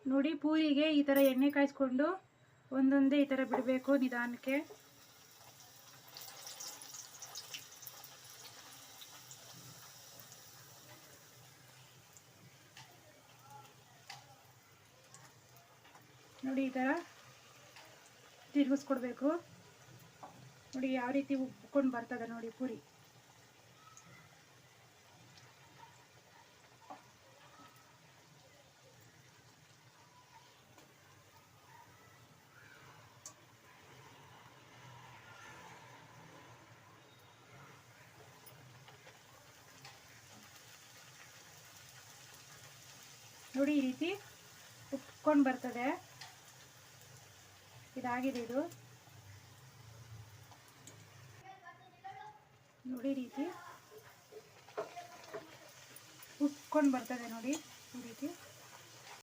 ನೋಡಿ ಪೂರಿಗೆ ಈ ಥರ ಎಣ್ಣೆ ಕಾಯಿಸ್ಕೊಂಡು ಒಂದೊಂದೇ ಈ ಥರ ಬಿಡಬೇಕು ನಿಧಾನಕ್ಕೆ. ನೋಡಿ ಈ ಥರ ತಿರುಗಿಸ್ಕೊಡ್ಬೇಕು. ನೋಡಿ ಯಾವ ರೀತಿ ಉಬ್ಕೊಂಡು ಬರ್ತದೆ ನೋಡಿ ಪೂರಿ. ನೋಡಿ ಈ ರೀತಿ ಉಬ್ಕೊಂಡು ಬರ್ತದೆ. ಇದಾಗಿದೆ ಇದು. ನೋಡಿ ರೀತಿ ಉಬ್ಕೊಂಡು ಬರ್ತದೆ ನೋಡಿ ಈ ರೀತಿ.